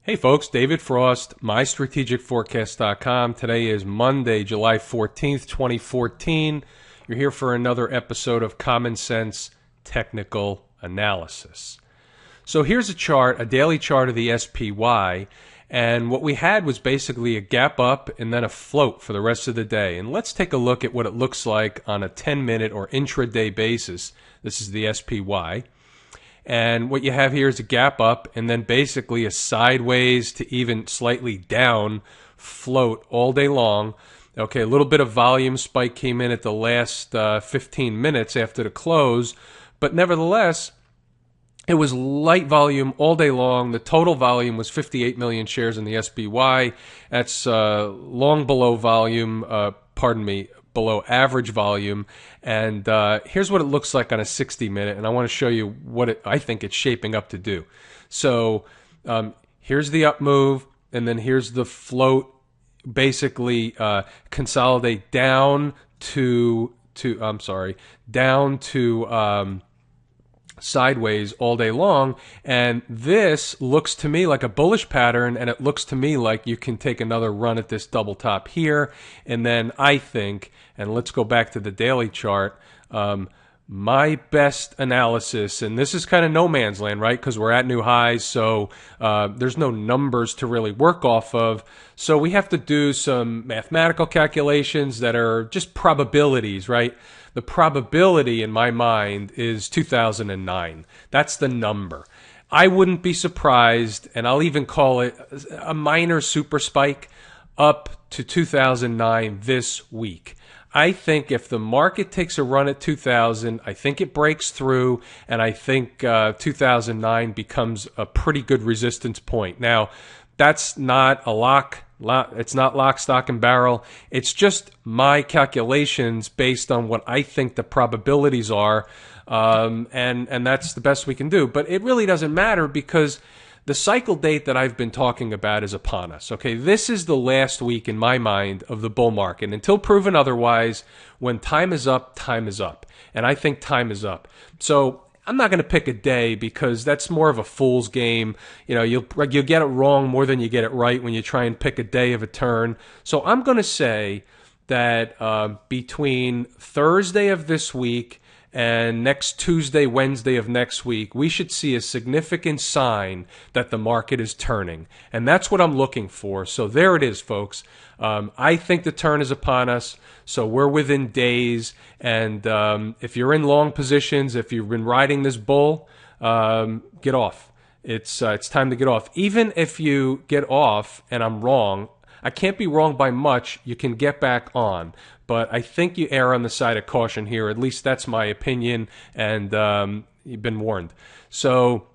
Hey folks, David Frost, mystrategicforecast.com. Today is Monday, July 14th, 2014. You're here for another episode of Common Sense Technical Analysis. So here's a chart, a daily chart of the SPY, and what we had was basically a gap up and then a float for the rest of the day. And let's take a look at what it looks like on a 10-minute or intraday basis. This is the SPY. And what you have here is a gap up and then basically a sideways to even slightly down float all day long. Okay, a little bit of volume spike came in at the last 15 minutes after the close, but nevertheless, it was light volume all day long. The total volume was 58 million shares in the SPY. That's long below volume, below average volume. And here's what it looks like on a 60-minute, and I want to show you what I think it's shaping up to do. So here's the up move, and then here's the float, basically consolidate down to sideways all day long, and this looks to me like a bullish pattern, and it looks to me like you can take another run at this double top here, and then I think, and let's go back to the daily chart, my best analysis, and this is kind of no man's land, right, because we're at new highs, so there's no numbers to really work off of, so we have to do some mathematical calculations that are just probabilities, right? The probability in my mind is 2009. That's the number. I wouldn't be surprised, and I'll even call it a minor super spike up to 2009 this week. I think if the market takes a run at 2000, I think it breaks through, and I think 2009 becomes a pretty good resistance point. Now, that's not a lock. It's not lock, stock, and barrel. It's just my calculations based on what I think the probabilities are, and that's the best we can do. But it really doesn't matter because the cycle date that I've been talking about is upon us. Okay, this is the last week in my mind of the bull market. Until proven otherwise, when time is up, time is up. And I think time is up. So I'm not going to pick a day because that's more of a fool's game. You know, you'll get it wrong more than you get it right when you try and pick a day of a turn. So I'm going to say that between Thursday of this week and next Tuesday, Wednesday of next week, we should see a significant sign that the market is turning. And that's what I'm looking for. So there it is, folks. I think the turn is upon us. So we're within days. And if you're in long positions, if you've been riding this bull, get off. It's time to get off. Even if you get off and I'm wrong, I can't be wrong by much. You can get back on. But I think you err on the side of caution here. At least that's my opinion, and you've been warned. So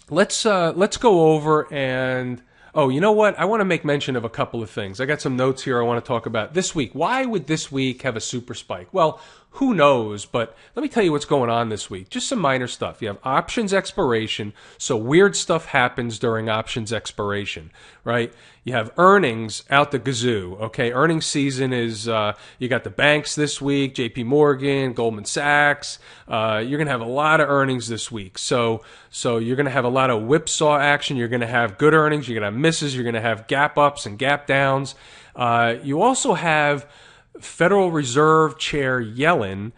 let's go over and you know what? I want to make mention of a couple of things. I got some notes here I want to talk about this week. Why would this week have a super spike? Well, who knows? But let me tell you what's going on this week. Just some minor stuff. You have options expiration, so weird stuff happens during options expiration, right? You have earnings out the gazoo, okay? Earnings season is, you got the banks this week, JP Morgan, Goldman Sachs. You're going to have a lot of earnings this week. So you're going to have a lot of whipsaw action. You're going to have good earnings. You're going to have misses. You're going to have gap ups and gap downs. You also have Federal Reserve Chair Yellen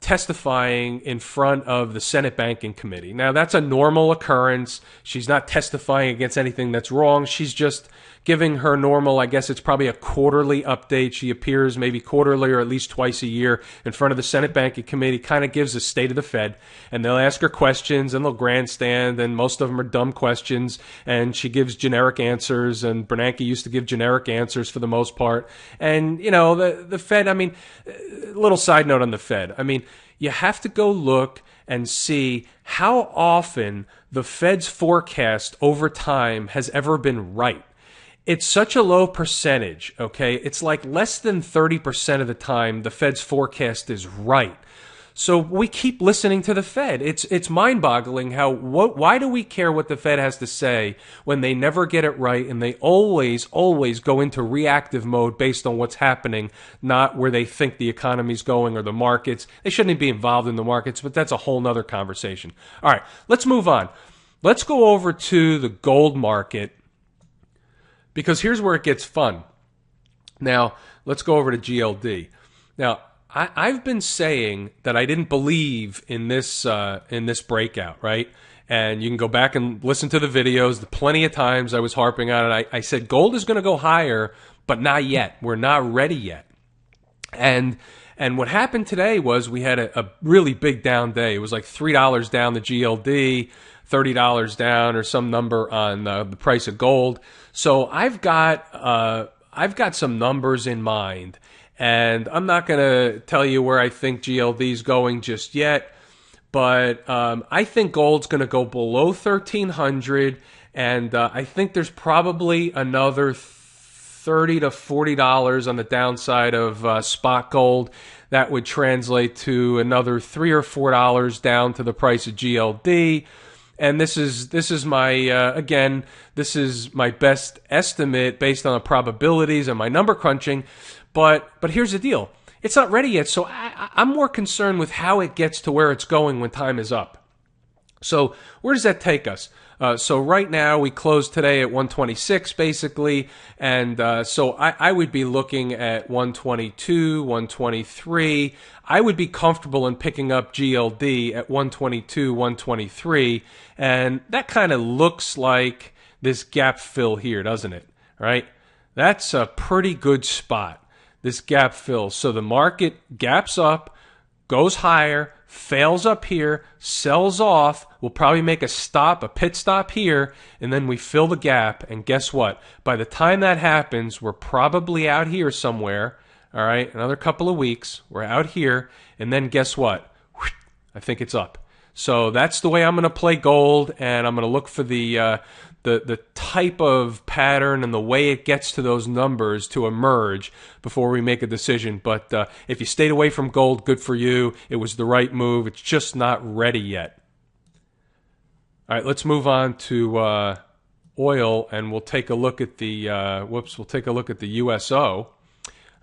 testifying in front of the Senate Banking Committee. Now, that's a normal occurrence. She's not testifying against anything that's wrong. She's just giving her normal, I guess it's probably a quarterly update. She appears maybe quarterly or at least twice a year in front of the Senate Banking Committee, kind of gives a state of the Fed, and they'll ask her questions, and they'll grandstand, and most of them are dumb questions, and she gives generic answers, and Bernanke used to give generic answers for the most part. And, you know, the Fed, I mean, a little side note on the Fed. I mean, you have to go look and see how often the Fed's forecast over time has ever been right. It's such a low percentage, okay? It's like less than 30% of the time the Fed's forecast is right. So we keep listening to the Fed. It's mind-boggling why do we care what the Fed has to say when they never get it right and they always go into reactive mode based on what's happening, not where they think the economy's going or the markets. They shouldn't be involved in the markets, but that's a whole nother conversation. All right, let's move on. let's go over to the gold market, because here's where it gets fun. Now, let's go over to GLD. Now, I've been saying that I didn't believe in this breakout, right? And you can go back and listen to the videos. Plenty of times I was harping on it. I said gold is going to go higher, but not yet. We're not ready yet. And what happened today was we had a really big down day. It was like $3 down the GLD, $30 down, or some number on the price of gold. So I've got some numbers in mind, and I'm not going to tell you where I think GLD is going just yet, but I think gold's going to go below 1,300, and I think there's probably another $30 to $40 on the downside of spot gold. That would translate to another $3 or $4 down to the price of GLD. And this is my again, this is my best estimate based on the probabilities and my number crunching. But here's the deal: it's not ready yet. So I'm more concerned with how it gets to where it's going when time is up. So where does that take us? So right now we closed today at 126 basically, and so I would be looking at 122, 123. I would be comfortable in picking up GLD at 122, 123, and that kind of looks like this gap fill here, doesn't it? Right? That's a pretty good spot, this gap fill. So the market gaps up, goes higher, fails up here, sells off. We'll probably make a pit stop here, and then we fill the gap. And guess what? By the time that happens, we're probably out here somewhere. All right, another couple of weeks. We're out here, and then guess what? I think it's up. So that's the way I'm going to play gold, and I'm going to look for the type of pattern and the way it gets to those numbers to emerge before we make a decision. But if you stayed away from gold, good for you. It was the right move. It's just not ready yet. All right, let's move on to oil, and we'll take a look at the we'll take a look at the USO.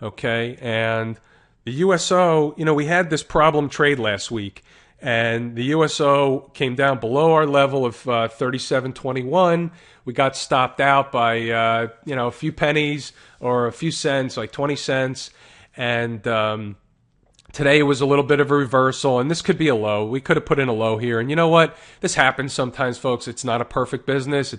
Okay, and the USO, we had this problem trade last week, and the USO came down below our level of 37.21. We got stopped out by a few pennies or a few cents, like 20 cents, and today was a little bit of a reversal, and this could be a low. We could have put in a low here, and you know what? This happens sometimes, folks. It's not a perfect business.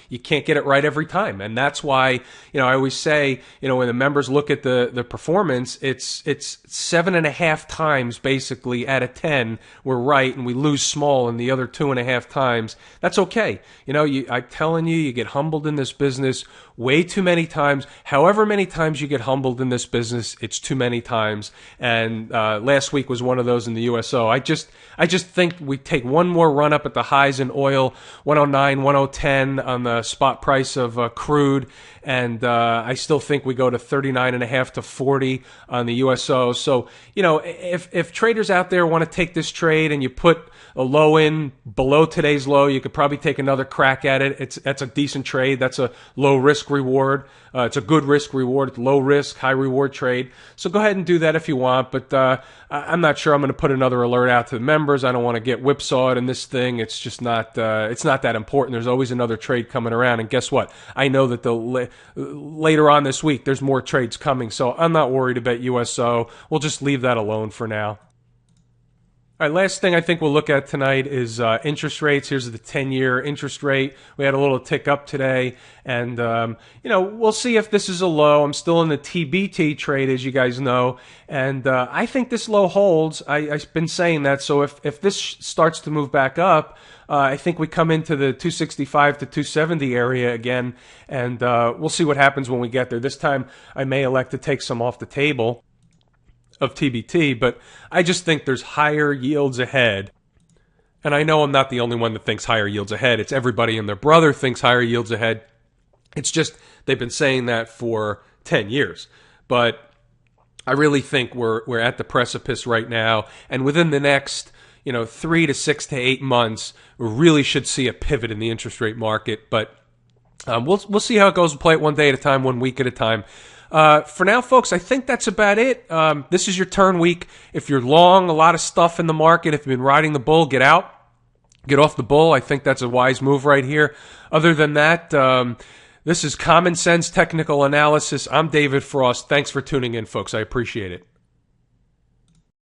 You can't get it right every time, and that's why, I always say, when the members look at the performance, it's 7.5 times basically out of 10 we're right, and we lose small in the other 2.5 times. That's okay. I'm telling you, you get humbled in this business way too many times. However many times you get humbled in this business, it's too many times, and last week was one of those in the USO. I just think we take one more run up at the highs in oil, 109, 110 on the spot price of crude, and I still think we go to 39.5 to 40 on the USO. So, if traders out there want to take this trade and you put a low in below today's low, you could probably take another crack at it. That's a decent trade. That's a low risk reward. It's a good risk reward. It's low risk, high reward trade. So go ahead and do that if you want. But I'm not sure I'm going to put another alert out to the members. I don't want to get whipsawed in this thing. It's just not. It's not that important. There's always another trade coming around. And guess what? I know that later on this week there's more trades coming. So I'm not worried about USO. We'll just leave that alone for now. All right, last thing I think we'll look at tonight is interest rates. Here's the 10-year interest rate. We had a little tick up today, and we'll see if this is a low. I'm still in the TBT trade, as you guys know, and I think this low holds. I've been saying that. So if this starts to move back up, I think we come into the 265 to 270 area again, and we'll see what happens when we get there. This time, I may elect to take some off the table of TBT, but I just think there's higher yields ahead. And I know I'm not the only one that thinks higher yields ahead. It's everybody and their brother thinks higher yields ahead. It's just they've been saying that for 10 years. But I really think we're at the precipice right now, and within the next 3 to 6 to 8 months, we really should see a pivot in the interest rate market. But we'll see how it goes. We'll play it one day at a time, 1 week at a time. For now, folks, I think that's about it. This is your turn week. If you're long a lot of stuff in the market, if you've been riding the bull, get out. get off the bull. I think that's a wise move right here. Other than that, this is Common Sense Technical Analysis. I'm David Frost. Thanks for tuning in, folks. I appreciate it.